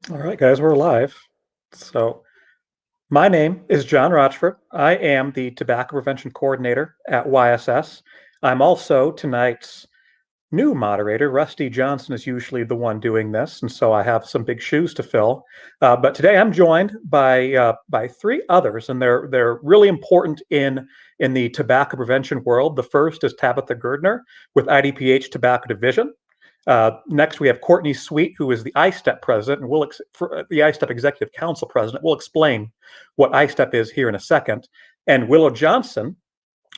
All right, guys, we're live. So, my name is John Rochford. I am the Tobacco Prevention Coordinator at YSS. I'm also tonight's new moderator. Rusty Johnson is usually the one doing this, and so I have some big shoes to fill. But today I'm joined by three others, and they're really important in the tobacco prevention world. The first is Tabetha Gerdner with IDPH Tobacco Division. Next, we have Courtney Sweet, who is the ISTEP president, and the ISTEP Executive Council president. We'll explain what ISTEP is here in a second. And Willow Johnson,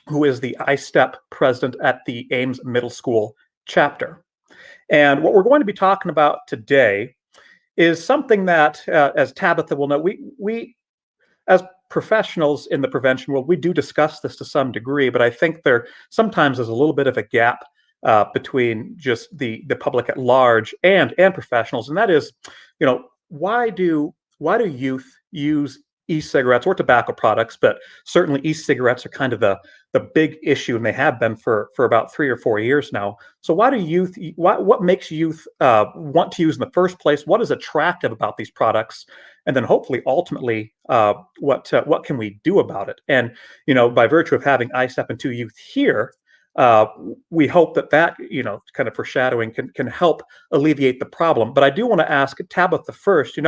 who is the ISTEP president at the Ames Middle School chapter. And what we're going to be talking about today is something that, as Tabetha will know, we as professionals in the prevention world, we do discuss this to some degree, but I think there sometimes is a little bit of a gap between just the public at large and professionals, and that is, why do youth use e-cigarettes or tobacco products? But certainly e-cigarettes are kind of the big issue, and they have been for about 3 or 4 years now. So why do what makes youth want to use in the first place? What is attractive about these products? And then hopefully, ultimately, what can we do about it? And by virtue of having ISTEP and 2 youth here, uh, we hope that kind of foreshadowing can help alleviate the problem. But I do want to ask Tabitha first.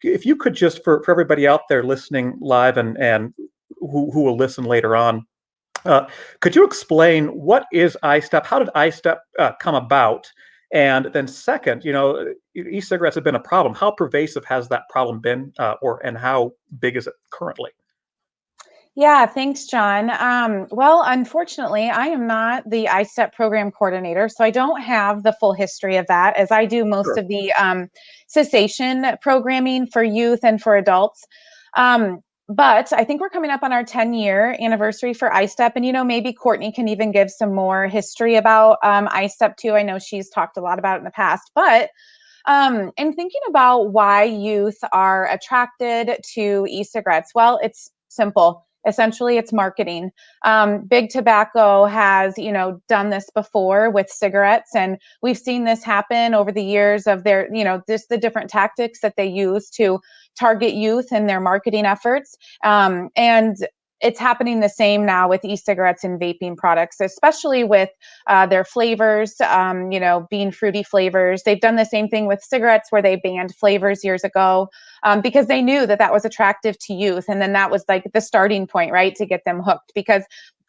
If you could just for everybody out there listening live and who will listen later on, could you explain what is ISTEP? How did ISTEP come about? And then second, e-cigarettes have been a problem. How pervasive has that problem been, and how big is it currently? Yeah, thanks, John. Well, unfortunately, I am not the ISTEP program coordinator, so I don't have the full history of that, as I do most Sure. of the cessation programming for youth and for adults. But I think we're coming up on our 10-year anniversary for ISTEP, and maybe Courtney can even give some more history about ISTEP too. I know she's talked a lot about it in the past, but in thinking about why youth are attracted to e-cigarettes, well, it's simple. Essentially, it's marketing. Big Tobacco has, done this before with cigarettes, and we've seen this happen over the years of their, just the different tactics that they use to target youth in their marketing efforts. And it's happening the same now with e-cigarettes and vaping products, especially with their flavors, being fruity flavors. They've done the same thing with cigarettes where they banned flavors years ago because they knew that was attractive to youth. And then that was like the starting point, right, to get them hooked, because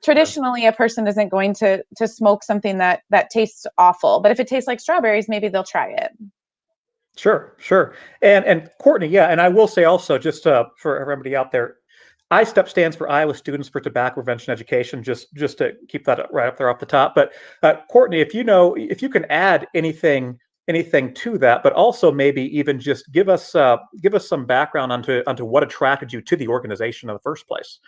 traditionally a person isn't going to smoke something that tastes awful. But if it tastes like strawberries, maybe they'll try it. Sure, sure. And Courtney, yeah, and I will say also, just for everybody out there, ISTEP stands for Iowa Students for Tobacco Prevention Education, just to keep that right up there off the top. But Courtney, if you can add anything to that, but also maybe even just give us some background onto what attracted you to the organization in the first place.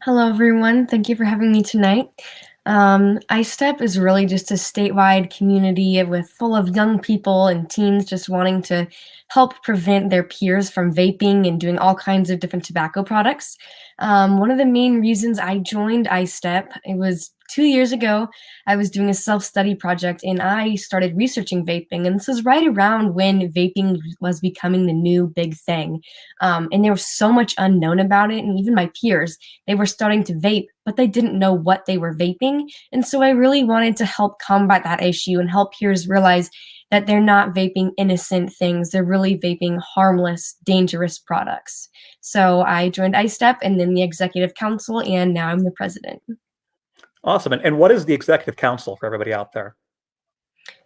Hello, everyone. Thank you for having me tonight. ISTEP is really just a statewide community full of young people and teens just wanting to help prevent their peers from vaping and doing all kinds of different tobacco products. One of the main reasons I joined ISTEP, it was 2 years ago. I was doing a self-study project and I started researching vaping. And this was right around when vaping was becoming the new big thing. And there was so much unknown about it. And even my peers, they were starting to vape, but they didn't know what they were vaping. And so I really wanted to help combat that issue and help peers realize that they're not vaping innocent things. They're really vaping harmless, dangerous products. So I joined ISTEP and then the executive council, and now I'm the president. Awesome. And what is the executive council for everybody out there?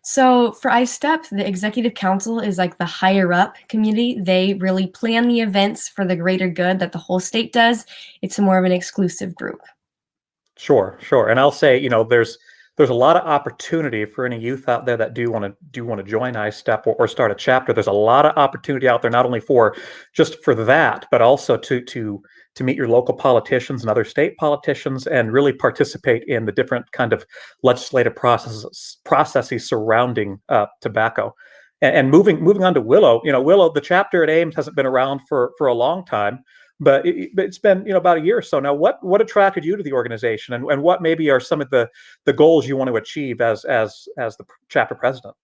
So for ISTEP, the executive council is like the higher up community. They really plan the events for the greater good that the whole state does. It's more of an exclusive group. Sure, sure. And I'll say, there's a lot of opportunity for any youth out there that do want to join ISTEP or start a chapter. There's a lot of opportunity out there, not only for that, but also to meet your local politicians and other state politicians and really participate in the different kind of legislative processes surrounding tobacco. And moving on to Willow, Willow, the chapter at Ames hasn't been around for a long time, but it's been about a year or so now. What attracted you to the organization, and what maybe are some of the goals you want to achieve as the chapter president?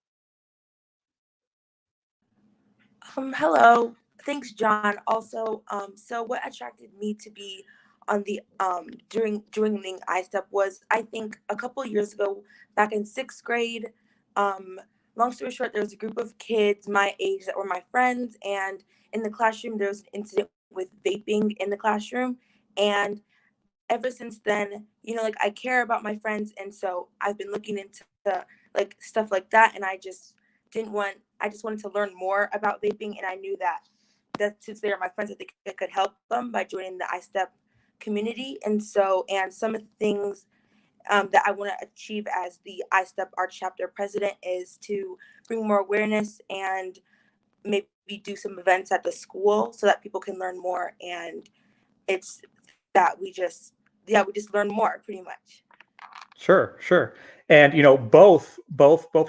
Hello. Thanks, John. Also, so what attracted me to be on the joining ISTEP was, I think, a couple of years ago, back in 6th grade. Um, Long story short, there was a group of kids my age that were my friends, and in the classroom there was an incident with vaping in the classroom, and ever since then, like, I care about my friends, and so I've been looking into like stuff like that, and I just wanted to learn more about vaping, and I knew that since they are my friends, I think I could help them by joining the ISTEP community, and some of the things that I want to achieve as the ISTEP Arts Chapter President is to bring more awareness and maybe do some events at the school so that people can learn more, and it's that we just learn more pretty much. Sure, sure. And both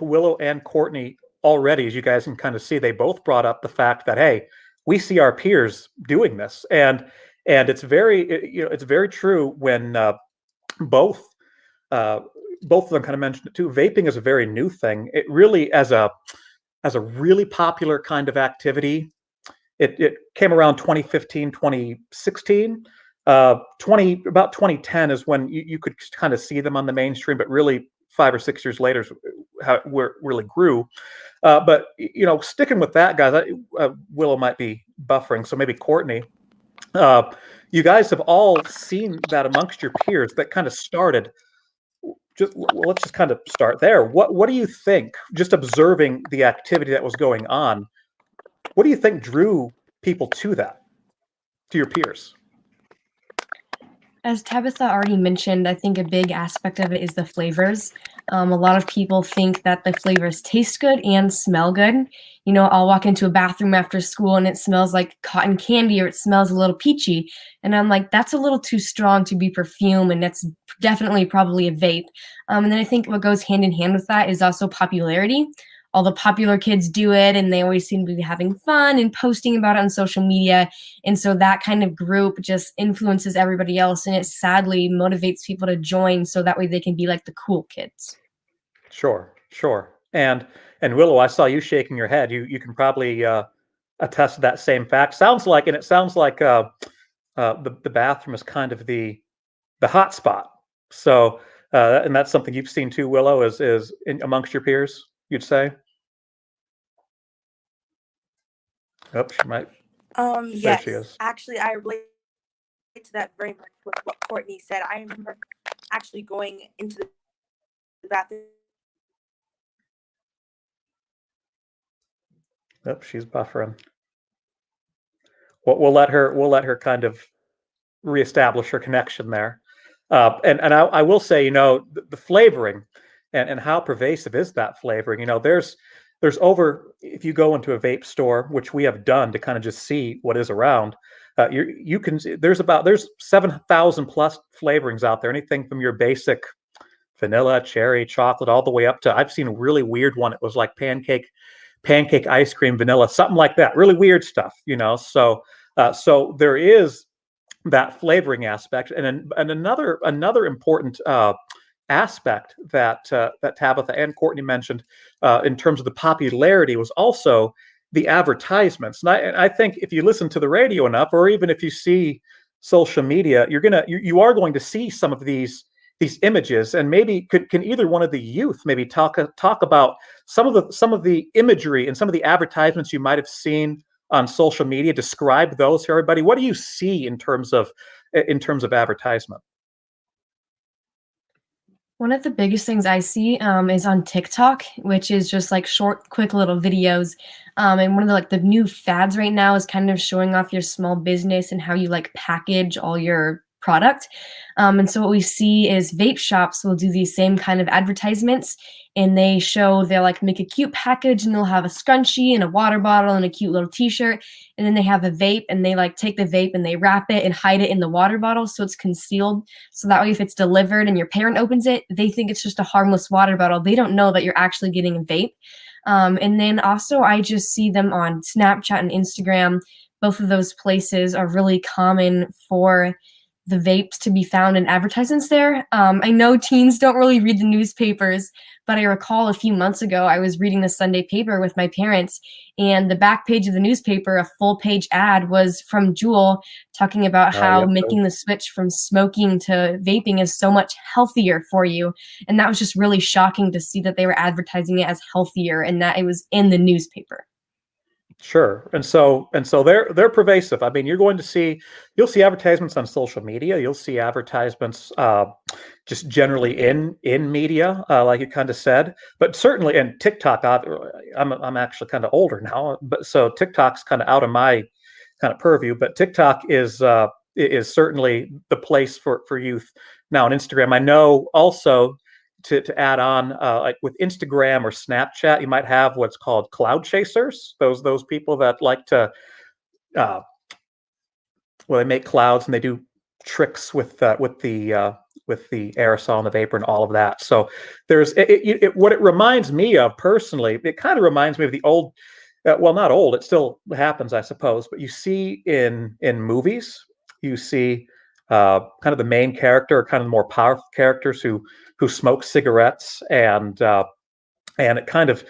Willow and Courtney already, as you guys can kind of see, they both brought up the fact that, hey, we see our peers doing this, and it's it's very true when both uh, both of them kind of mentioned it too. Vaping is a very new thing. It really, as a really popular kind of activity, it came around 2015, 2016. 2010 is when you could kind of see them on the mainstream, but really 5 or 6 years later is where it really grew. But sticking with that, guys, Willow might be buffering, so maybe Courtney. You guys have all seen that amongst your peers that kind of started. Let's just kind of start there. What do you think? Just observing the activity that was going on, what do you think drew people to your peers? As Tabitha already mentioned, I think a big aspect of it is the flavors. A lot of people think that the flavors taste good and smell good. I'll walk into a bathroom after school and it smells like cotton candy or it smells a little peachy. And I'm like, that's a little too strong to be perfume, and that's definitely probably a vape. And then I think what goes hand in hand with that is also popularity. All the popular kids do it, and they always seem to be having fun and posting about it on social media. And so that kind of group just influences everybody else, and it sadly motivates people to join so that way they can be like the cool kids. Sure, sure. And Willow, I saw you shaking your head. You can probably attest to that same fact. It sounds like the bathroom is kind of the hot spot. So, and that's something you've seen too, Willow, is amongst your peers, you'd say? Oh, she might. There she Yes, is. actually, I relate to that very much with what Courtney said. I remember actually going into the bathroom. Oh, she's buffering. We'll let her kind of reestablish her connection there. And I will say, the flavoring and how pervasive is that flavoring. There's over, if you go into a vape store, which we have done to kind of just see what is around, you can there's 7,000 plus flavorings out there. Anything from your basic vanilla, cherry, chocolate, all the way up to, I've seen a really weird one. It was like pancake ice cream, vanilla, something like that. Really weird stuff. So there is that flavoring aspect, and another important aspect that Tabetha and Courtney mentioned in terms of the popularity was also the advertisements. And I think if you listen to the radio enough, or even if you see social media, you are going to see some of these images. And maybe can either one of the youth maybe talk about some of the imagery and some of the advertisements you might have seen on social media, describe those for everybody. What do you see in terms of advertisement? One of the biggest things I see is on TikTok, which is just like short, quick little videos. And one of the new fads right now is kind of showing off your small business and how you like package all your product. And so what we see is vape shops will do these same kind of advertisements, and they'll like make a cute package, and they'll have a scrunchie and a water bottle and a cute little t-shirt. And then they have a vape, and they like take the vape and they wrap it and hide it in the water bottle so it's concealed. So that way, if it's delivered and your parent opens it, they think it's just a harmless water bottle. They don't know that you're actually getting a vape. And then also, I just see them on Snapchat and Instagram. Both of those places are really common for the vapes to be found in advertisements there. I know teens don't really read the newspapers, but I recall a few months ago, I was reading the Sunday paper with my parents, and the back page of the newspaper, a full page ad was from Juul talking about how Yep. making the switch from smoking to vaping is so much healthier for you. And that was just really shocking to see that they were advertising it as healthier and that it was in the newspaper. Sure. And so they're pervasive. I mean, you'll see advertisements on social media. You'll see advertisements just generally in media, like you kind of said. But certainly in TikTok, I'm actually kind of older now, but so TikTok's kind of out of my kind of purview. But TikTok is certainly the place for youth now. On Instagram, I know also to add on, like with Instagram or Snapchat, you might have what's called cloud chasers. Those people that like to, uh, well, they make clouds and they do tricks with the aerosol and the vapor and all of that. So there's what it reminds me of personally. It kind of reminds me of the old. Well, not old. It still happens, I suppose. But you see in movies, you see kind of the main character, or kind of the more powerful characters who smoke cigarettes, and it kind of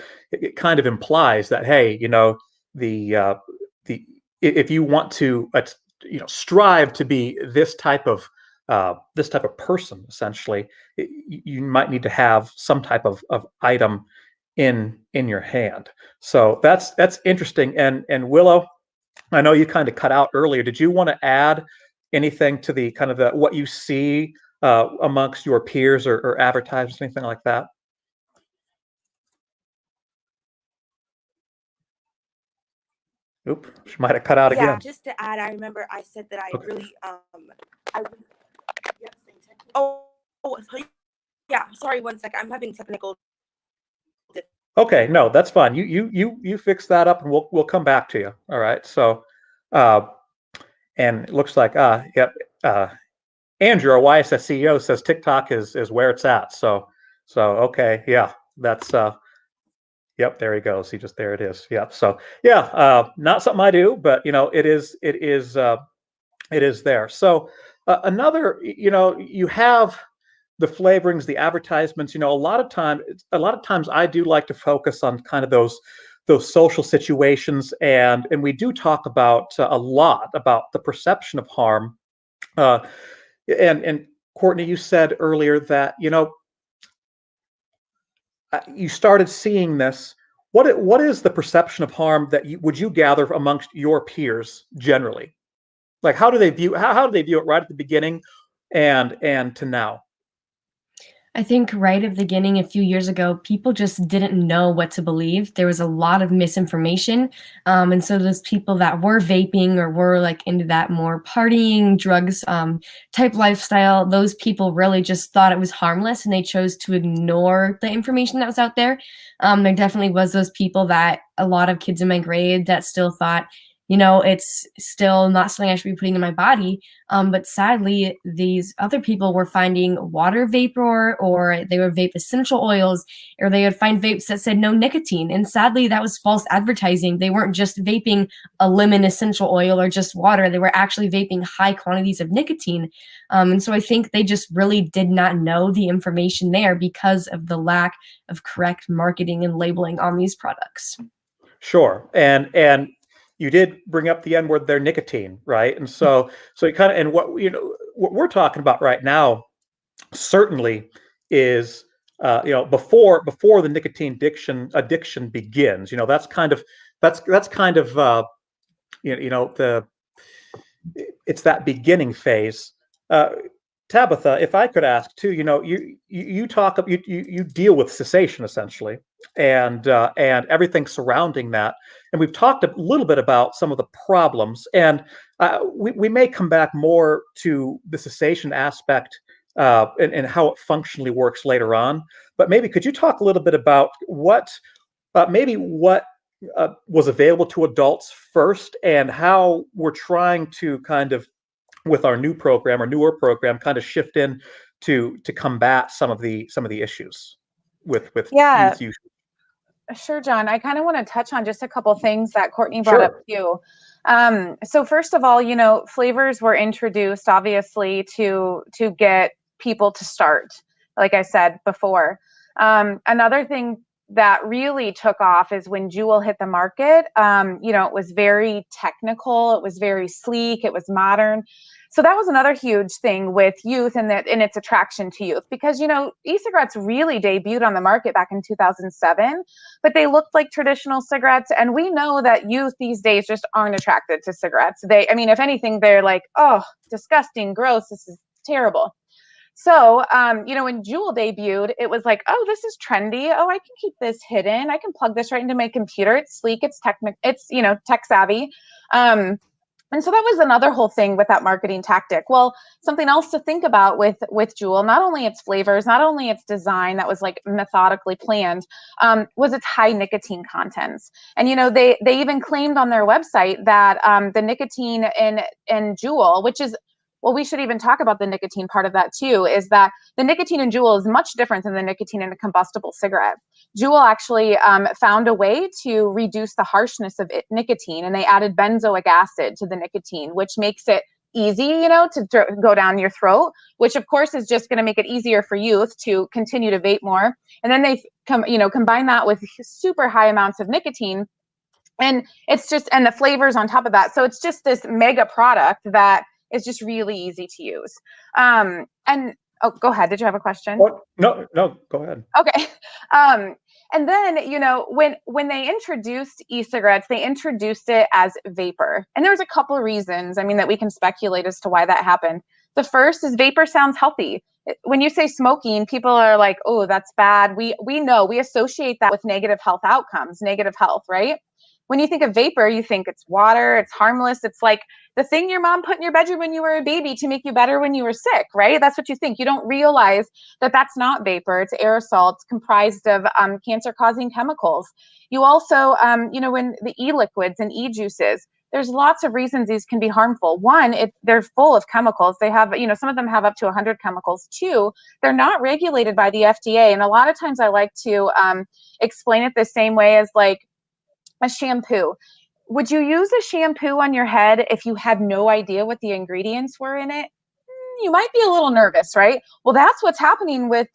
implies that, hey, the if you want to strive to be this type of person, essentially, you might need to have some type of item in your hand. So that's interesting. And Willow, I know you kind of cut out earlier. Did you want to add anything to the kind of what you see amongst your peers or advertisers, anything like that? Oop, she might have cut out Yeah, again. just to add, I remember I said that I Okay. really oh, yeah, sorry, one sec. I'm having technical. Okay, no, that's fine. You fix that up, and we'll come back to you. All right. So, and it looks like yep. Andrew, our YSS CEO, says TikTok is where it's at. So okay, yeah, that's yep, there he goes. There it is. Yep. So yeah, not something I do, but it is there. So another, you have the flavorings, the advertisements. A lot of times I do like to focus on kind of those social situations, and we do talk about a lot about the perception of harm. And Courtney, you said earlier that you started seeing this. What is the perception of harm that would you gather amongst your peers generally? Like, how do they view it right at the beginning and to now? I think right at the beginning, a few years ago, people just didn't know what to believe. There was a lot of misinformation. And so those people that were vaping or were like into that more partying, drugs type lifestyle, those people really just thought it was harmless and they chose to ignore the information that was out there. There definitely was those people that a lot of kids in my grade that still thought, it's still not something I should be putting in my body. But sadly, these other people were finding water vapor, or they would vape essential oils, or they would find vapes that said no nicotine. And sadly, that was false advertising. They weren't just vaping a lemon essential oil or just water. They were actually vaping high quantities of nicotine. And so I think they just really did not know the information there because of the lack of correct marketing and labeling on these products. Sure. And you did bring up the N word there, nicotine, right? And so you kind of, and what we're talking about right now certainly is before the nicotine addiction begins. That's kind of the it's that beginning phase. Tabetha, if I could ask too, you talk, you deal with cessation essentially, and everything surrounding that, and we've talked a little bit about some of the problems, and we may come back more to the cessation aspect and how it functionally works later on. But maybe could you talk a little bit about what was available to adults first, and how we're trying to kind of, with our newer program, kind of shift in to combat some of the issues with Yeah. youth use. Sure, John. I kind of want to touch on just a couple things that Courtney brought up Sure. too. So first of all, flavors were introduced obviously to get people to start, like I said before. Another thing that really took off is when Juul hit the market. It was very technical, it was very sleek, it was modern. So that was another huge thing with youth and its attraction to youth, because e-cigarettes really debuted on the market back in 2007, but they looked like traditional cigarettes, and we know that youth these days just aren't attracted to cigarettes. If anything, they're like, oh, disgusting, gross, this is terrible. So, when Juul debuted, it was like, oh, this is trendy. Oh, I can keep this hidden. I can plug this right into my computer. It's sleek. It's tech savvy. And so that was another whole thing with that marketing tactic. Well, something else to think about with Juul, not only its flavors, not only its design that was like methodically planned, was its high nicotine contents. And they even claimed on their website that the nicotine in Juul, which is, well, we should even talk about the nicotine part of that too, is that the nicotine in Juul is much different than the nicotine in a combustible cigarette. Juul actually found a way to reduce the harshness of nicotine, and they added benzoic acid to the nicotine, which makes it easy, to go down your throat, which of course is just going to make it easier for youth to continue to vape more. And then they combine that with super high amounts of nicotine, and the flavors on top of that. So it's just this mega product that is just really easy to use. And oh, go ahead. Did you have a question? What? No, go ahead. Okay. And then, when they introduced e-cigarettes, they introduced it as vapor. And there was a couple of reasons, that we can speculate as to why that happened. The first is vapor sounds healthy. When you say smoking, people are like, oh, that's bad. We know, we associate that with negative health outcomes, negative health, right? When you think of vapor, you think it's water, it's harmless. It's like the thing your mom put in your bedroom when you were a baby to make you better when you were sick, right? That's what you think. You don't realize that that's not vapor. It's aerosol. It's comprised of cancer-causing chemicals. You also, when the e-liquids and e-juices, there's lots of reasons these can be harmful. One, they're full of chemicals. They have, some of them have up to 100 chemicals. Two, they're not regulated by the FDA. And a lot of times I like to explain it the same way as like a shampoo. Would you use a shampoo on your head if you had no idea what the ingredients were in it? You might be a little nervous, right? Well, that's what's happening with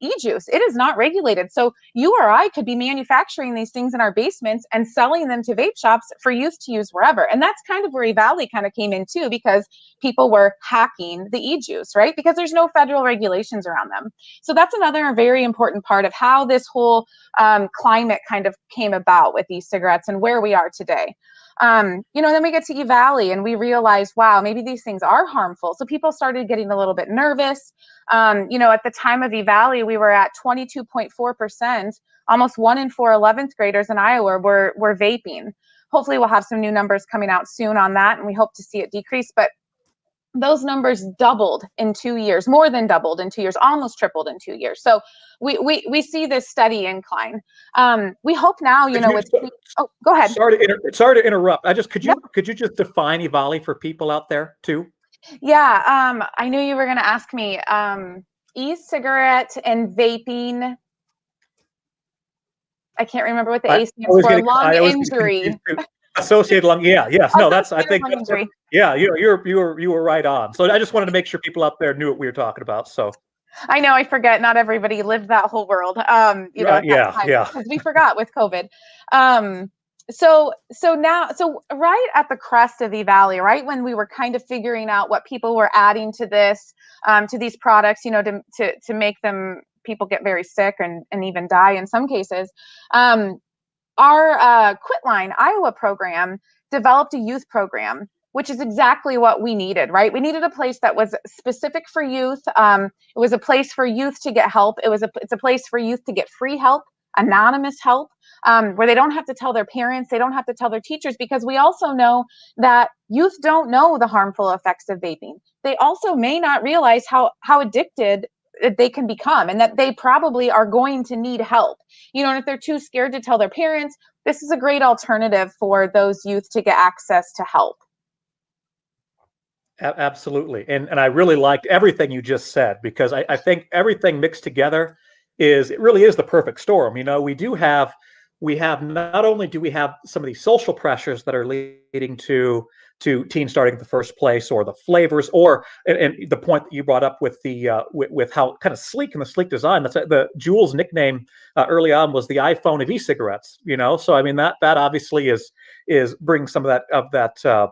e-juice. It is not regulated. So you or I could be manufacturing these things in our basements and selling them to vape shops for youth to use wherever. And that's kind of where E-Valley kind of came in too, because people were hacking the e-juice, right? Because there's no federal regulations around them. So that's another very important part of how this whole climate kind of came about with e-cigarettes and where we are today. Then we get to E-Valley and we realize, wow, maybe these things are harmful. So people started getting a little bit nervous. At the time of E-Valley, we were at 22.4%. Almost 1 in 4 11th graders in Iowa were vaping. Hopefully we'll have some new numbers coming out soon on that, and we hope to see it decrease. But those numbers doubled in 2 years, more than doubled in 2 years, almost tripled in 2 years. So we see this steady incline. We hope now, oh, go ahead. Sorry to interrupt. Could you Yep. just define E-Valley for people out there too? Yeah, I knew you were going to ask me. E-cigarette and vaping. I can't remember what the A stands for. Lung injury. Associated lung. Yeah. Yes. No. That's. I think. Lung injury. Yeah. You were right on. So I just wanted to make sure people out there knew what we were talking about. So. I know. I forget. Not everybody lived that whole world. At that time, because we forgot with COVID. So right at the crest of E-Valley, right when we were kind of figuring out what people were adding to this, to these products, to make them, people get very sick and even die in some cases. Our Quitline Iowa program developed a youth program, which is exactly what we needed, right? We needed a place that was specific for youth. It was a place for youth to get help. It's a place for youth to get free help, anonymous help, where they don't have to tell their parents, they don't have to tell their teachers, because we also know that youth don't know the harmful effects of vaping. They also may not realize how addicted they can become, and that they probably are going to need help. And if they're too scared to tell their parents, this is a great alternative for those youth to get access to help. Absolutely. And I really liked everything you just said, because I think everything mixed together is it really is the perfect storm. You know, we have not only do we have some of these social pressures that are leading to teens starting at the first place, or the flavors, or and the point that you brought up with the with how kind of sleek and the sleek design. That's the Juul's nickname early on was the iPhone of e-cigarettes. You know, so I mean that obviously is brings some of that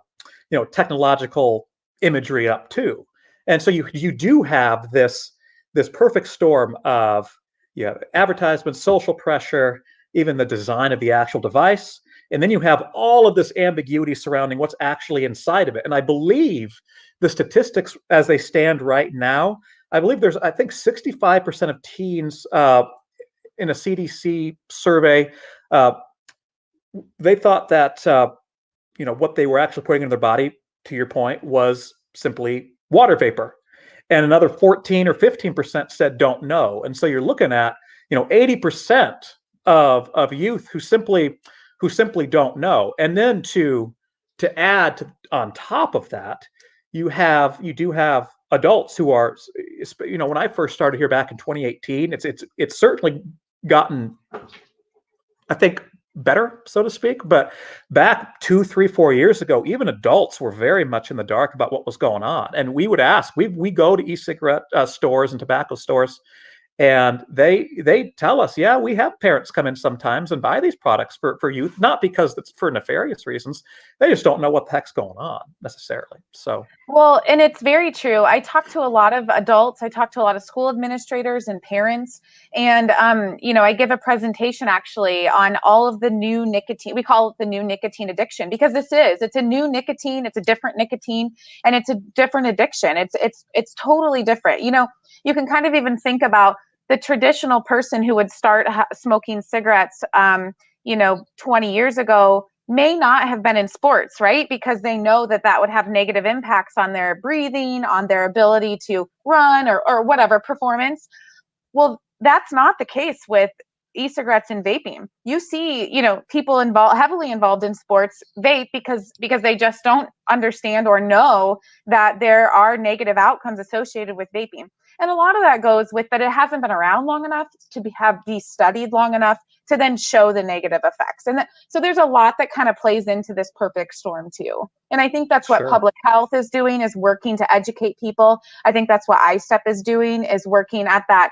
you know, technological imagery up too. And so you do have this perfect storm of, yeah, advertisements, social pressure, even the design of the actual device. And then you have all of this ambiguity surrounding what's actually inside of it. And I believe the statistics as they stand right now, I believe there's, I think 65% of teens in a CDC survey, uh, they thought that, you know, what they were actually putting in their body, to your point, was simply water vapor. And another 14 or 15% said don't know. And so you're looking at, you know, 80% of youth who simply don't know. And then to add to, on top of that, you do have adults who are, you know, when I first started here back in 2018, it's certainly gotten, I think, better, so to speak. But back 2, 3, 4 years ago, even adults were very much in the dark about what was going on. And we would ask, we go to e-cigarette stores and tobacco stores, and they tell us, yeah, we have parents come in sometimes and buy these products for youth, not because it's for nefarious reasons. They just don't know what the heck's going on necessarily. So, well, and it's very true. I talk to a lot of adults. I talk to a lot of school administrators and parents. And, you know, I give a presentation actually on all of the new nicotine. We call it the new nicotine addiction, because it's a new nicotine. It's a different nicotine, and it's a different addiction. It's totally different. You know, you can kind of even think about the traditional person who would start smoking cigarettes, you know, 20 years ago may not have been in sports, right? Because they know that that would have negative impacts on their breathing, on their ability to run or whatever performance. Well, that's not the case with e-cigarettes and vaping. You see, you know, people heavily involved in sports vape because they just don't understand or know that there are negative outcomes associated with vaping. And a lot of that goes with that it hasn't been around long enough to be studied long enough to then show the negative effects. And so there's a lot that kind of plays into this perfect storm too. And I think that's what sure. public health is doing, is working to educate people. I think that's what ISTEP is doing, is working at that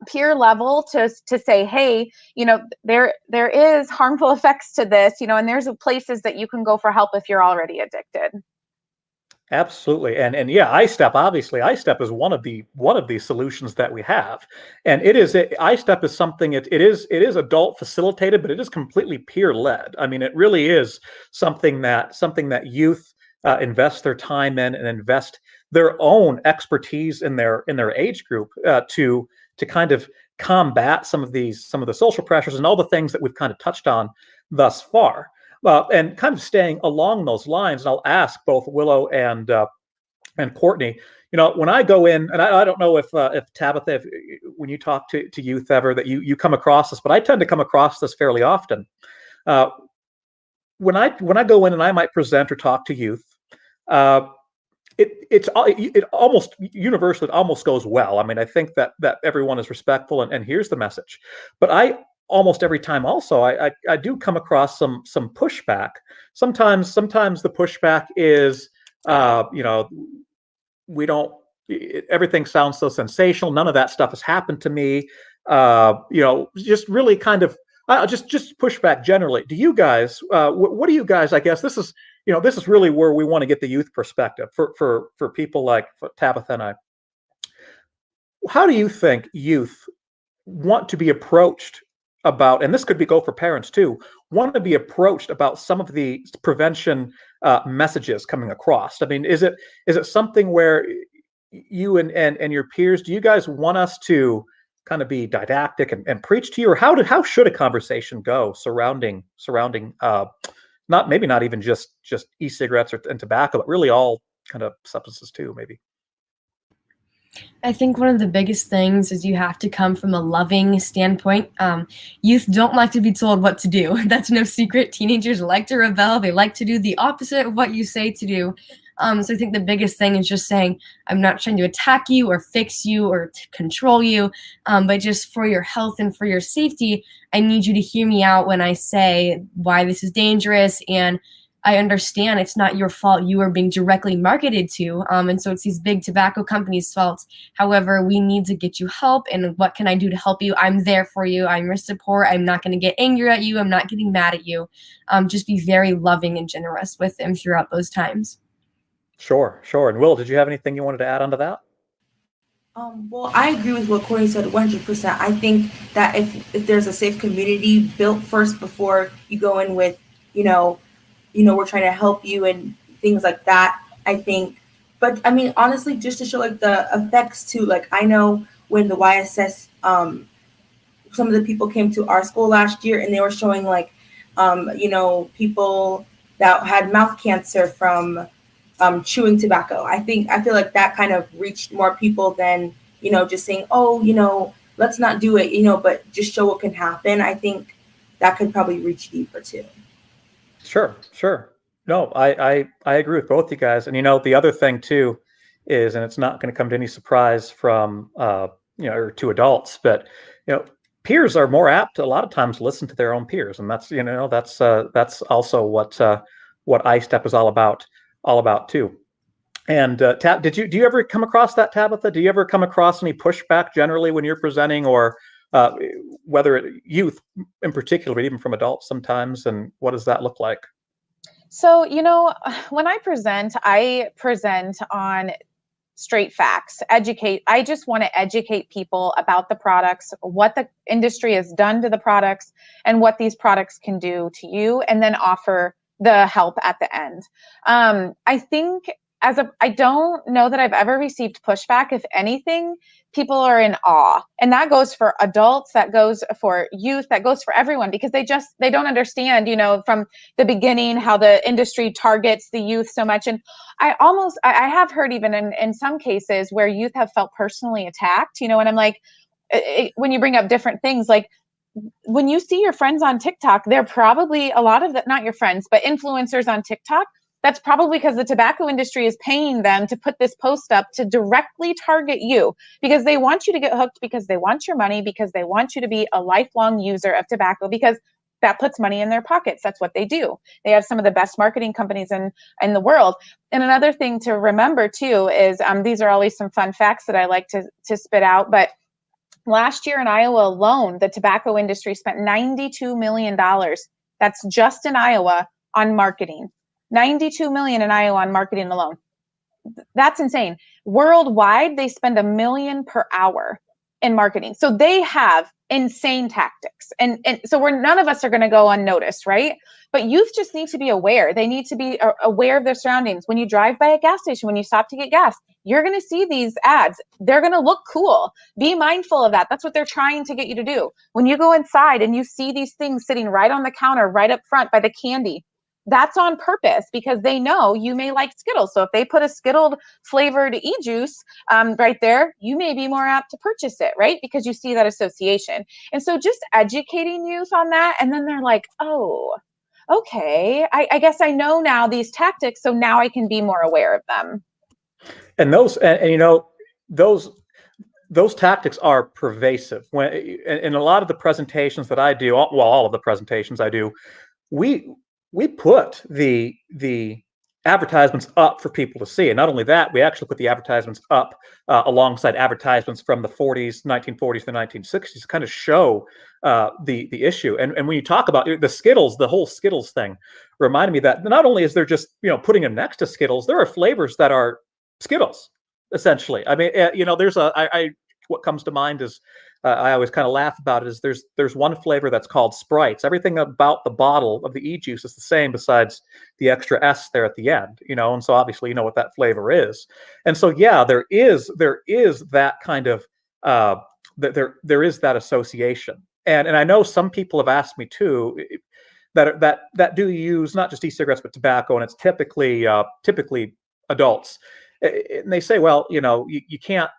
peer level to say, hey, you know, there is harmful effects to this, you know, and there's places that you can go for help if you're already addicted. Absolutely. And yeah, ISTEP is one of the solutions that we have. And ISTEP is something, it is adult facilitated, but it is completely peer led. I mean, it really is something that youth invest their time in and invest their own expertise in their age group to kind of combat some of the social pressures and all the things that we've kind of touched on thus far. And kind of staying along those lines, and I'll ask both Willow and Courtney. You know, when I go in, and I don't know if Tabetha, when you talk to youth ever, that you come across this, but I tend to come across this fairly often. When I go in and I might present or talk to youth, it almost universally, it almost goes well. I mean, I think that everyone is respectful and here's the message. But I almost every time also I do come across some pushback. Sometimes the pushback is you know, we don't, everything sounds so sensational. None of that stuff has happened to me. You know, just really kind of just pushback generally. Do you guys, what do you guys, I guess this is, you know, this is really where we want to get the youth perspective for people like Tabetha and I. How do you think youth want to be approached about, and this could go for parents too, want to be approached about some of the prevention messages coming across? I mean, is it something where you and your peers, do you guys want us to kind of be didactic and preach to you, or how should a conversation go surrounding not even just e-cigarettes and tobacco, but really all kind of substances too, maybe? I think one of the biggest things is you have to come from a loving standpoint. Youth don't like to be told what to do. That's no secret. Teenagers like to rebel. They like to do the opposite of what you say to do. So I think the biggest thing is just saying, I'm not trying to attack you or fix you or control you, but just for your health and for your safety, I need you to hear me out when I say why this is dangerous. And I understand it's not your fault. You are being directly marketed to. And so it's these big tobacco companies' fault. However, we need to get you help. And what can I do to help you? I'm there for you. I'm your support. I'm not going to get angry at you. I'm not getting mad at you. Just be very loving and generous with them throughout those times. Sure, sure. And Will, did you have anything you wanted to add onto that? Well, I agree with what Courtney said 100%. I think that if there's a safe community built first before you go in with, we're trying to help you and things like that, I think. But I mean, honestly, just to show like the effects too, like I know when the YSS, some of the people came to our school last year and they were showing like, people that had mouth cancer from chewing tobacco. I feel like that kind of reached more people than, just saying, oh, let's not do it, but just show what can happen. I think that could probably reach deeper too. Sure, sure. No, I agree with both you guys. And the other thing too is, and it's not going to come to any surprise from or to adults, but peers are more apt to a lot of times listen to their own peers, and that's also what ISTEP is all about too. And do you ever come across that, Tabetha? Do you ever come across any pushback generally when you're presenting, or whether youth in particular, but even from adults sometimes? And what does that look like? So, when I present on straight facts, I just want to educate people about the products, what the industry has done to the products, and what these products can do to you, and then offer the help at the end. I think I don't know that I've ever received pushback. If anything, people are in awe. And that goes for adults, that goes for youth, that goes for everyone, because they don't understand, from the beginning, how the industry targets the youth so much. And I have heard even in some cases where youth have felt personally attacked, and I'm like, when you bring up different things, like when you see your friends on TikTok, they're probably a lot of that, not your friends, but influencers on TikTok. That's probably because the tobacco industry is paying them to put this post up to directly target you, because they want you to get hooked, because they want your money, because they want you to be a lifelong user of tobacco, because that puts money in their pockets. That's what they do. They have some of the best marketing companies in the world. And another thing to remember too is these are always some fun facts that I like to spit out, but last year in Iowa alone, the tobacco industry spent $92 million. That's just in Iowa on marketing. 92 million in Iowa on marketing alone. That's insane. Worldwide, they spend $1 million per hour in marketing. So they have insane tactics. And so none of us are going to go unnoticed, right? But youth just need to be aware. They need to be aware of their surroundings. When you drive by a gas station, when you stop to get gas, you're going to see these ads. They're going to look cool. Be mindful of that. That's what they're trying to get you to do. When you go inside and you see these things sitting right on the counter, right up front by the candy, that's on purpose, because they know you may like Skittles. So if they put a Skittled flavored e-juice right there, you may be more apt to purchase it, right? Because you see that association. And so just educating youth on that. And then they're like, oh, okay, I guess I know now these tactics, so now I can be more aware of them. And those tactics are pervasive. When in a lot of the presentations that I do, well, all of the presentations I do, we put the advertisements up for people to see. And not only that, we actually put the advertisements up alongside advertisements from the 1940s, the 1960s, to kind of show the issue. And when you talk about the Skittles, the whole Skittles thing reminded me that not only is there just, putting them next to Skittles, there are flavors that are Skittles, essentially. I mean, what comes to mind is, I always kind of laugh about it, is there's one flavor that's called Sprites. Everything about the bottle of the e-juice is the same besides the extra S there at the end, and so obviously you know what that flavor is. And so yeah, there is that kind of there is that association. And I know some people have asked me too that do use not just e-cigarettes but tobacco, and it's typically adults. And they say, well, you can't,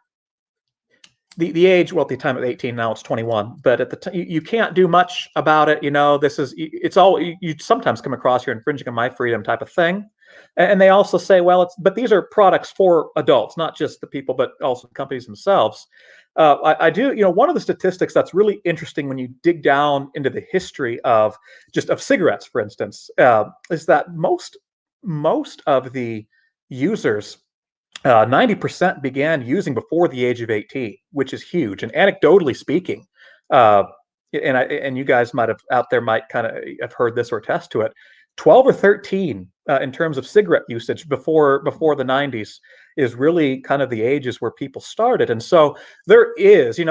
the age, well, at the time of 18, now it's 21, but at the time you can't do much about it. It's all, you sometimes come across, you're infringing on my freedom type of thing. And they also say, well, but these are products for adults, not just the people, but also the companies themselves. I do, one of the statistics that's really interesting when you dig down into the history of cigarettes, for instance, is that most of the users, 90% began using before the age of 18, which is huge. And anecdotally speaking, uh, and you guys might have out there might kind of have heard this or attest to it. 12 or 13 in terms of cigarette usage before the 90s is really kind of the ages where people started. And so there is, and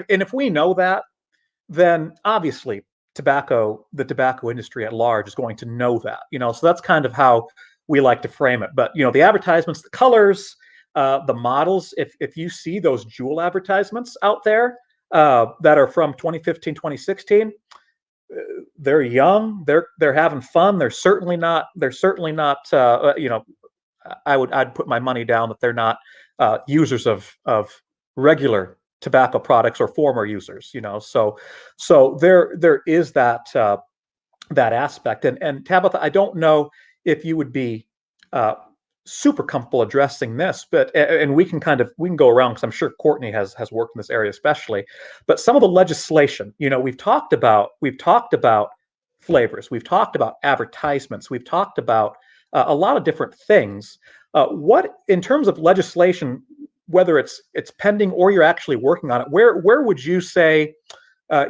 if we know that, then obviously the tobacco industry at large is going to know that, so that's kind of how we like to frame it. But the advertisements, the colors, the models, if you see those Juul advertisements out there that are from 2015, 2016, they're young, they're having fun. They're certainly not I'd put my money down that they're not users of regular tobacco products or former users, so there is that aspect. And Tabetha, I don't know if you would be super comfortable addressing this, but and we can go around, because I'm sure Courtney has worked in this area especially. But some of the legislation, we've talked about flavors, we've talked about advertisements, we've talked about a lot of different things. What, in terms of legislation, whether it's pending or you're actually working on it, where would you say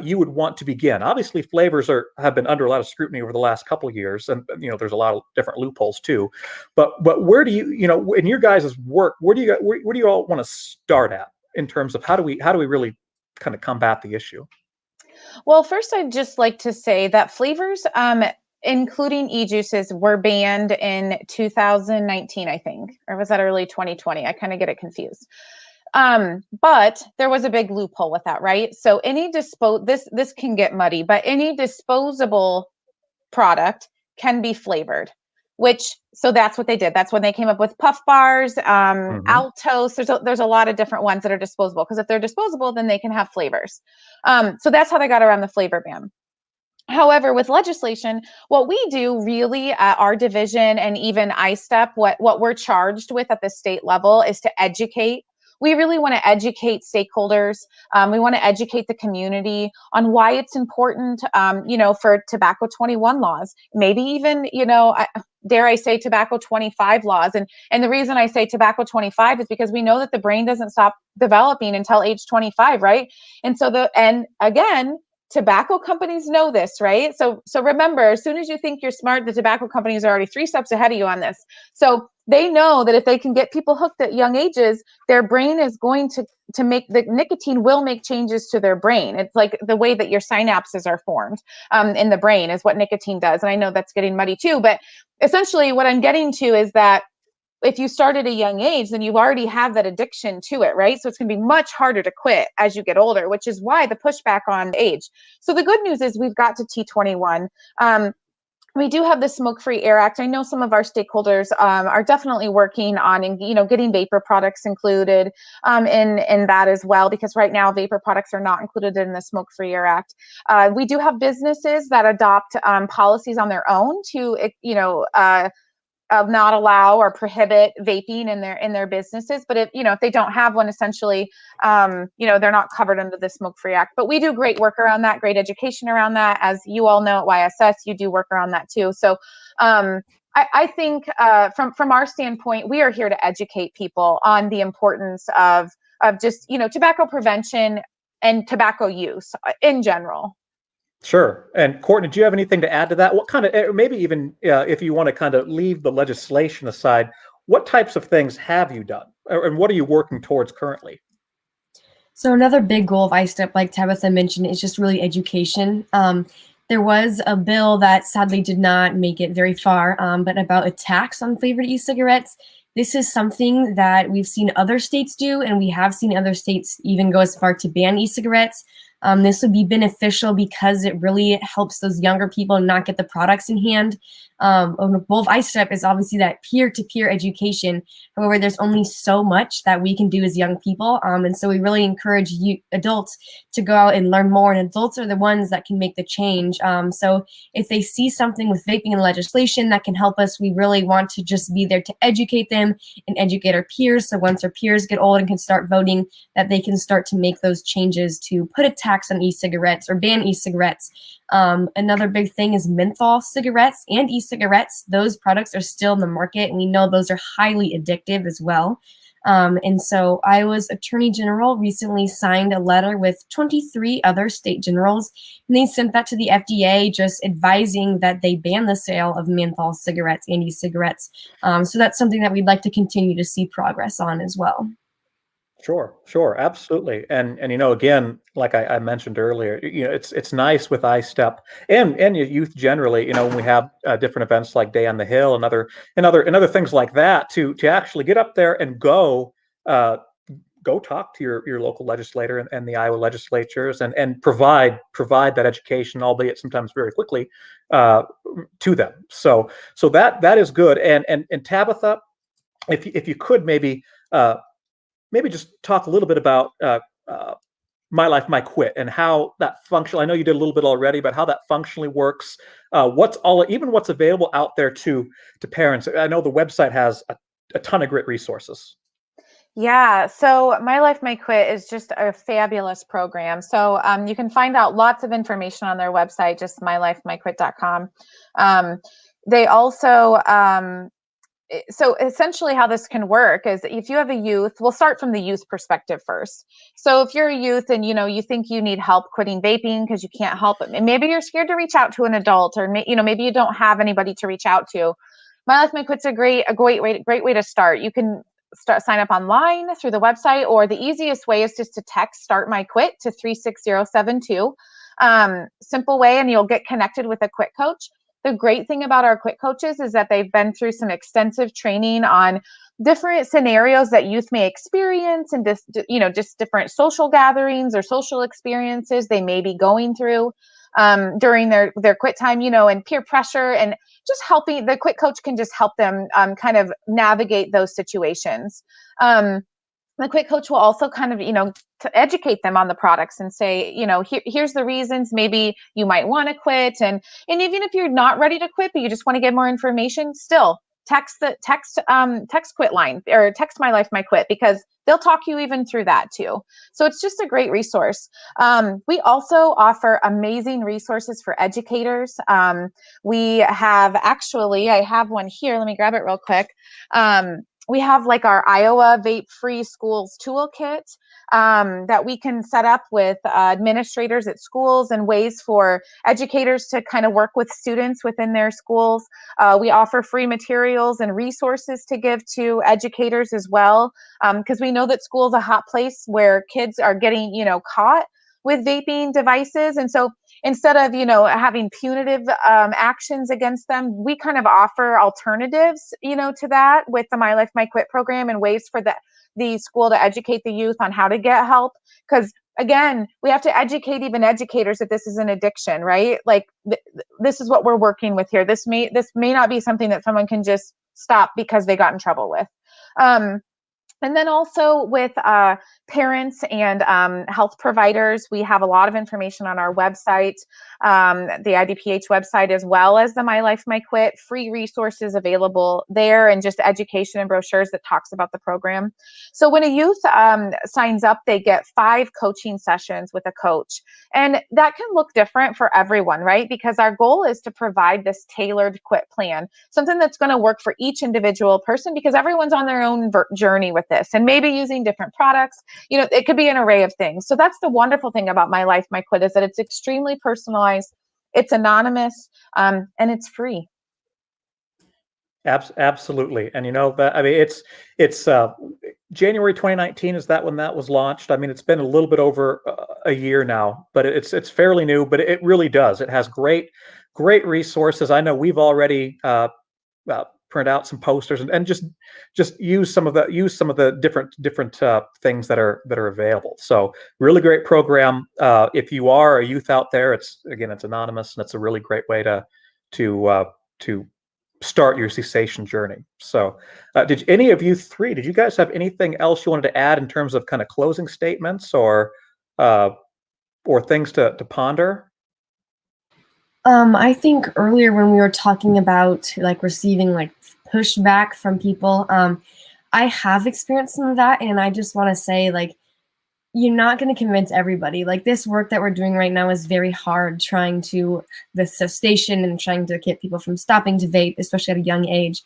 you would want to begin? Obviously, flavors have been under a lot of scrutiny over the last couple of years, and there's a lot of different loopholes too. But where do you, in your guys' work, where do you all want to start at in terms of how do we really kind of combat the issue? Well, first, I'd just like to say that flavors, including e-juices, were banned in 2019, I think, or was that early 2020? I kind of get it confused. But there was a big loophole with that, right? So this can get muddy, but any disposable product can be flavored, so that's what they did. That's when they came up with Puff Bars, Altos. There's a lot of different ones that are disposable, because if they're disposable, then they can have flavors. So that's how they got around the flavor ban. However, with legislation, what we do really at our division, and even ISTEP, what we're charged with at the state level, is to educate. We really want to educate stakeholders. We want to educate the community on why it's important, for tobacco 21 laws, maybe even, dare I say, tobacco 25 laws. And the reason I say tobacco 25 is because we know that the brain doesn't stop developing until age 25, right? And again, tobacco companies know this, right? So remember, as soon as you think you're smart, the tobacco companies are already 3 steps ahead of you on this. So they know that if they can get people hooked at young ages, their brain is going to make, the nicotine will make changes to their brain. It's like the way that your synapses are formed in the brain is what nicotine does. And I know that's getting muddy too, but essentially what I'm getting to is that if you start at a young age, then you already have that addiction to it, right? So it's going to be much harder to quit as you get older, which is why the pushback on age. So the good news is we've got to T21. We do have the Smoke-Free Air Act. I know some of our stakeholders are definitely working on, getting vapor products included in that as well, because right now vapor products are not included in the Smoke-Free Air Act. We do have businesses that adopt policies on their own to, not allow or prohibit vaping in their businesses. But if they don't have one, essentially, they're not covered under the Smoke-Free Act. But we do great work around that, great education around that. As you all know at YSS, you do work around that too. So I think from our standpoint, we are here to educate people on the importance of just, tobacco prevention and tobacco use in general. Sure. And Courtney, do you have anything to add to that? What kind of, maybe even if you want to kind of leave the legislation aside, what types of things have you done, and what are you working towards currently? So another big goal of ISTEP, like Tabetha mentioned, is just really education. There was a bill that sadly did not make it very far, but about a tax on flavored e-cigarettes. This is something that we've seen other states do, and we have seen other states even go as far to ban e-cigarettes. This would be beneficial because it really helps those younger people not get the products in hand. The goal of ISTEP is obviously that peer-to-peer education. However, there's only so much that we can do as young people. And so we really encourage you adults to go out and learn more, and adults are the ones that can make the change. So if they see something with vaping and legislation that can help us, we really want to just be there to educate them and educate our peers. So once our peers get old and can start voting, that they can start to make those changes to put a tax on e-cigarettes or ban e-cigarettes. Another big thing is menthol cigarettes and e-cigarettes. Those products are still in the market, and we know those are highly addictive as well. And so Iowa's Attorney General recently signed a letter with 23 other state generals, and they sent that to the FDA just advising that they ban the sale of menthol cigarettes and e-cigarettes. So that's something that we'd like to continue to see progress on as well. Sure, absolutely. And again, like I mentioned earlier, it's nice with ISTEP and youth generally, when we have different events like Day on the Hill and other things like that, to actually get up there and go talk to your local legislator and the Iowa legislatures and provide that education, albeit sometimes very quickly, to them. So that is good. And Tabetha, if you could maybe just talk a little bit about My Life, My Quit and how that functional. I know you did a little bit already, but how that functionally works. What's available out there to parents. I know the website has a ton of great resources. Yeah, so My Life, My Quit is just a fabulous program. So you can find out lots of information on their website, just mylifemyquit.com. They also so essentially how this can work is if you have a youth, we'll start from the youth perspective first. So if you're a youth and you think you need help quitting vaping because you can't help it, and maybe you're scared to reach out to an adult, or maybe you don't have anybody to reach out to, My Life My Quit's a great way to start. You can sign up online through the website, or the easiest way is just to text Start My Quit to 36072. Simple way, and you'll get connected with a quit coach. The great thing about our quit coaches is that they've been through some extensive training on different scenarios that youth may experience, and just different social gatherings or social experiences they may be going through during their quit time, and peer pressure, and just helping. The quit coach can just help them kind of navigate those situations. The quit coach will also kind of, to educate them on the products and say, here's the reasons maybe you might want to quit. And even if you're not ready to quit, but you just want to get more information, still text quit line, or text My Life, My Quit, because they'll talk you even through that too. So it's just a great resource. We also offer amazing resources for educators. We have I have one here. Let me grab it real quick. We have like our Iowa Vape Free Schools Toolkit that we can set up with administrators at schools, and ways for educators to kind of work with students within their schools. We offer free materials and resources to give to educators as well, because we know that school is a hot place where kids are getting, caught with vaping devices. And so instead of, having punitive actions against them, we kind of offer alternatives, to that with the My Life, My Quit program, and ways for the school to educate the youth on how to get help. Because again, we have to educate even educators that this is an addiction, right? Like this is what we're working with here. This may not be something that someone can just stop because they got in trouble with. And then also with parents and health providers, we have a lot of information on our website, the IDPH website, as well as the My Life, My Quit, free resources available there, and just education and brochures that talks about the program. So when a youth signs up, they get 5 coaching sessions with a coach. And that can look different for everyone, right? Because our goal is to provide this tailored quit plan, something that's going to work for each individual person, because everyone's on their own journey with this, and maybe using different products. It could be an array of things. So that's the wonderful thing about My Life, My Quit, is that it's extremely personalized, it's anonymous, and it's free. Absolutely. And it's January 2019 is that when that was launched. I mean, it's been a little bit over a year now, but it's fairly new, but it really does. It has great resources. I know we've already print out some posters and just use some of the different things that are available. So really great program. If you are a youth out there, it's anonymous, and it's a really great way to start your cessation journey. So did any of you three, did you guys have anything else you wanted to add in terms of kind of closing statements or things to ponder? I think earlier when we were talking about like receiving like pushback from people, I have experienced some of that, and I just want to say, like, you're not going to convince everybody. Like, this work that we're doing right now is very hard, trying to the cessation and trying to get people from stopping to vape, especially at a young age.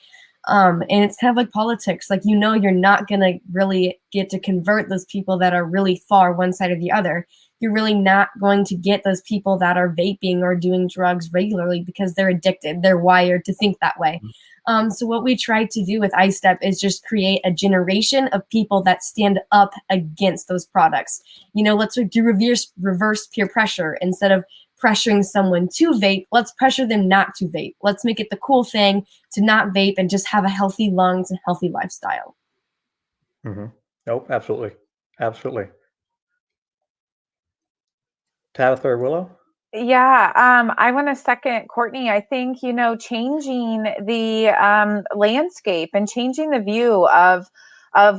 And it's kind of like politics. Like, you're not going to really get to convert those people that are really far one side or the other. You're really not going to get those people that are vaping or doing drugs regularly because they're addicted. They're wired to think that way. So what we try to do with ISTEP is just create a generation of people that stand up against those products. Let's do reverse peer pressure. Instead of pressuring someone to vape, let's pressure them not to vape. Let's make it the cool thing to not vape and just have a healthy lungs and healthy lifestyle. Mm-hmm. Nope, absolutely. Absolutely. Tabitha or Willow? Yeah, I want to second Courtney. I think, changing the landscape and changing the view of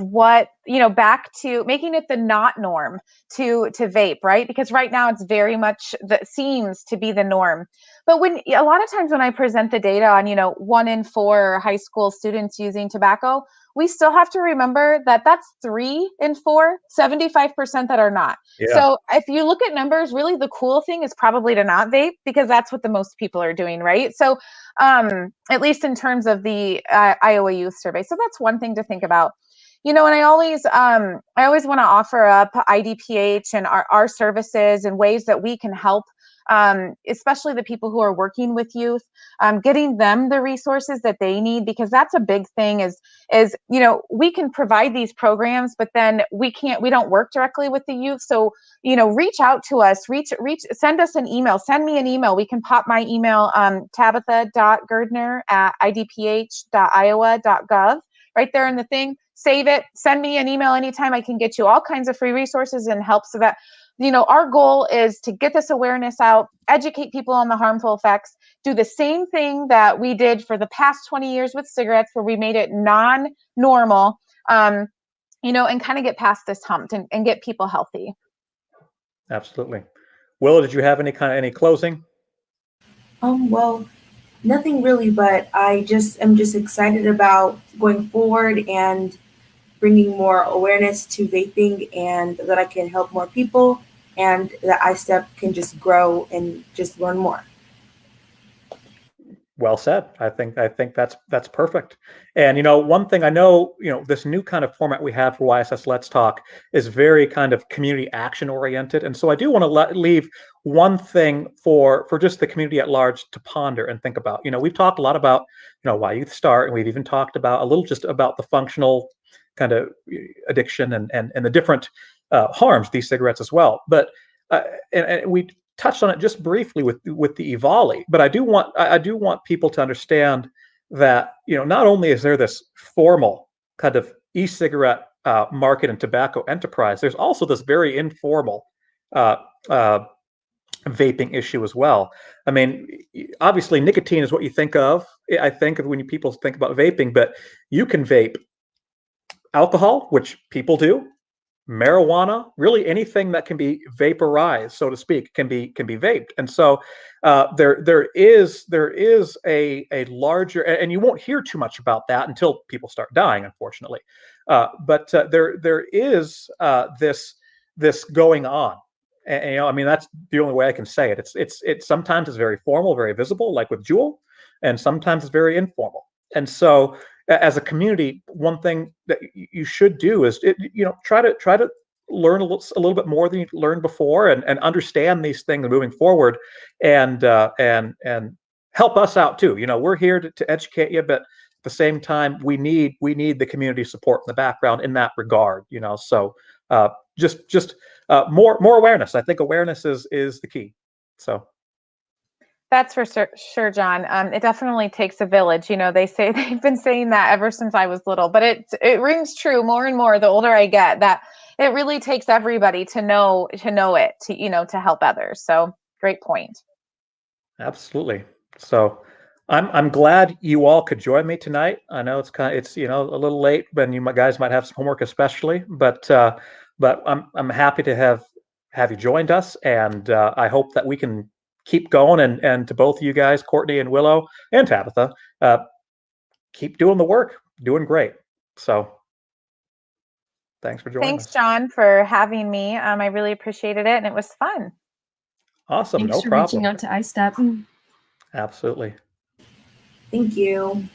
what, back to making it the not norm to vape, right? Because right now it's very much that seems to be the norm. But when a lot of times when I present the data on, 1 in 4 high school students using tobacco, we still have to remember that that's 3 in 4, 75% that are not. Yeah. So if you look at numbers, really the cool thing is probably to not vape, because that's what the most people are doing, right? So at least in terms of the Iowa Youth Survey. So that's one thing to think about. And I always want to offer up IDPH and our services and ways that we can help, especially the people who are working with youth, getting them the resources that they need, because that's a big thing is, we can provide these programs, but then we don't work directly with the youth. So, reach out to us, send us an email, send me an email. We can pop my email, tabetha.gerdner@idph.iowa.gov right there in the thing. Save it, send me an email anytime. I can get you all kinds of free resources and help, so that, our goal is to get this awareness out, educate people on the harmful effects, do the same thing that we did for the past 20 years with cigarettes, where we made it non-normal, and kind of get past this hump and get people healthy. Absolutely. Willow, did you have any closing? Well, nothing really, but I'm just excited about going forward and bringing more awareness to vaping, and that I can help more people, and that ISTEP can just grow and just learn more. Well said. I think that's perfect. And one thing I know, this new kind of format we have for YSS Let's Talk is very kind of community action oriented, and so I do want to leave one thing for just the community at large to ponder and think about. We've talked a lot about why youth start, and we've even talked about a little just about the functional kind of addiction and the different harms of these cigarettes as well. But and we touched on it just briefly with the EVALI, but I do want people to understand that not only is there this formal kind of e-cigarette market and tobacco enterprise, there's also this very informal vaping issue as well. I mean, obviously nicotine is what you think of, I think, of when people think about vaping, but you can vape alcohol, which people do, marijuana, really anything that can be vaporized, so to speak, can be vaped. And so there is a larger, and you won't hear too much about that until people start dying, unfortunately. But there is this going on. And, I mean, that's the only way I can say it. It's sometimes it's very formal, very visible, like with Juul, and sometimes it's very informal. And so as a community, one thing that you should do is try to learn a little bit more than you learned before, and understand these things moving forward, and help us out too. We're here to educate you, but at the same time, we need the community support in the background in that regard. So just more awareness. I think awareness is the key. So. That's for sure, John. It definitely takes a village. You know, they've been saying that ever since I was little, but it rings true more and more the older I get, that it really takes everybody to know it, to help others. So great point. Absolutely. So I'm glad you all could join me tonight. I know it's a little late, and you guys might have some homework, especially, but I'm happy to have you joined us, and I hope that we can keep going, and to both of you guys, Courtney and Willow and Tabetha, keep doing the work, doing great. So thanks for joining Thanks, us. John, for having me. I really appreciated it, and it was fun. Awesome. Thanks No for reaching problem. out to ISTEP. Absolutely. Thank you.